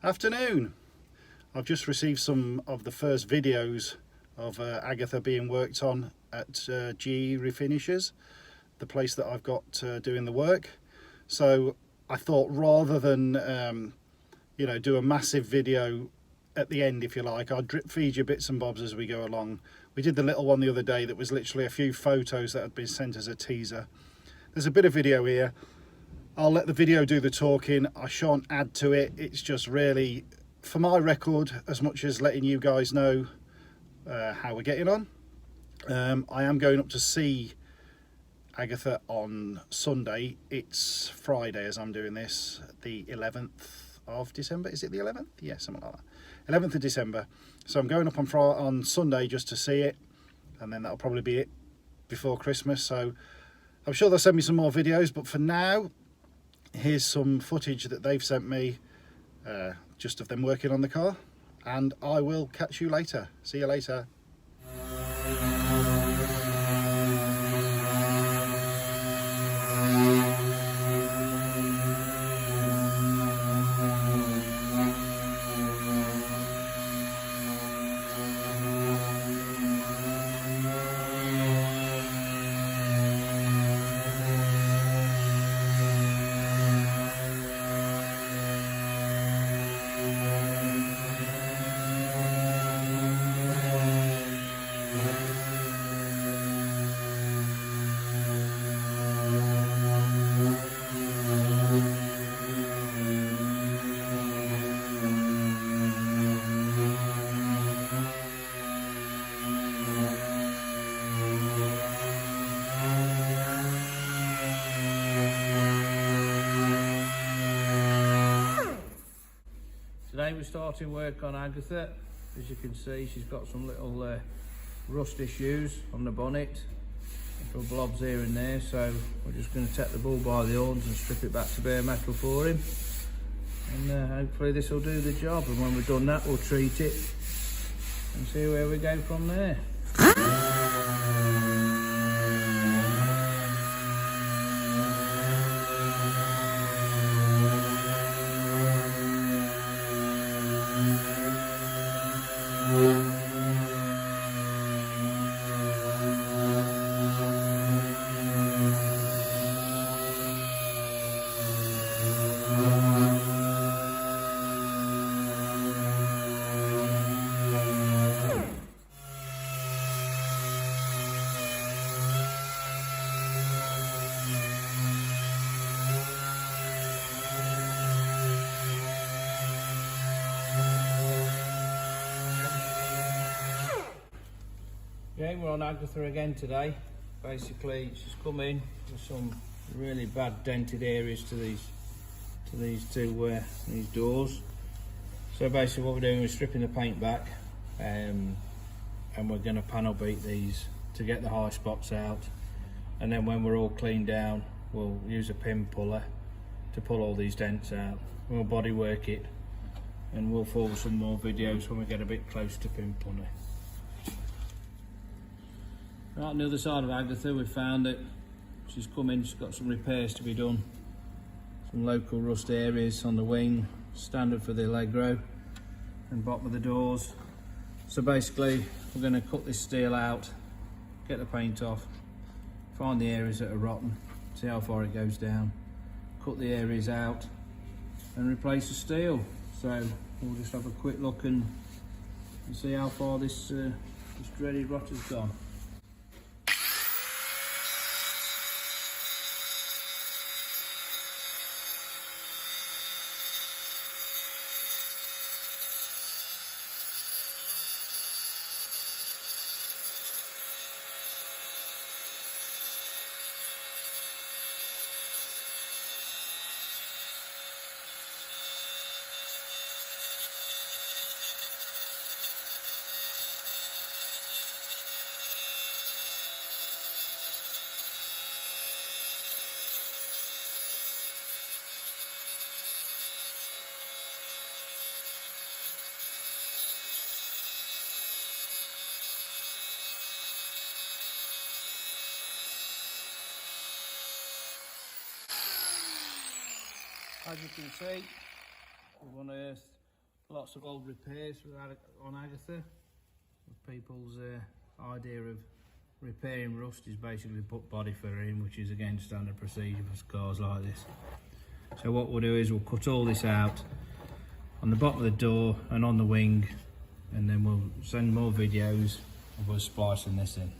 Afternoon. I've just received some of the first videos of Agatha being worked on at GE Refinishers, the place that I've got doing the work. So I thought, rather than do a massive video at the end, if you like, I'll drip feed you bits and bobs as we go along. We did the little one the other day that was literally a few photos that had been sent as a teaser. There's a bit of video here. I'll let the video do the talking. I shan't add to it. It's just really for my record, as much as letting you guys know how we're getting on. I am going up to see Agatha on Sunday. It's Friday as I'm doing this, the 11th of December. Is it the 11th? Yeah, something like that. 11th of December. So I'm going up on Sunday just to see it, and then that'll probably be it before Christmas. So I'm sure they'll send me some more videos, but for now, here's some footage that they've sent me just of them working on the car, and I will catch you later. See you later. Today we're starting work on Agatha. As you can see, she's got some little rust issues on the bonnet, little blobs here and there, so we're just going to take the bull by the horns and strip it back to bare metal for him, and hopefully this will do the job, and when we've done that we'll treat it and see where we go from there. Yeah, we're on Agatha again today. Basically, she's come in with some really bad dented areas to these doors. So basically, what we're doing is stripping the paint back, and we're going to panel beat these to get the high spots out. And then when we're all cleaned down, we'll use a pin puller to pull all these dents out. We'll body work it, and we'll follow some more videos when we get a bit close to pin pulling. Right on the other side of Agatha, we found that she's come in, she's got some repairs to be done. Some local rust areas on the wing, standard for the Allegro, and bottom of the doors. So basically, we're going to cut this steel out, get the paint off, find the areas that are rotten, see how far it goes down, cut the areas out, and replace the steel. So we'll just have a quick look and see how far this dreaded rot has gone. As you can see, we've unearthed lots of old repairs on Agatha. People's idea of repairing rust is basically put body filler in, which is again standard procedure for cars like this. So what we'll do is we'll cut all this out on the bottom of the door and on the wing, and then we'll send more videos of us splicing this in.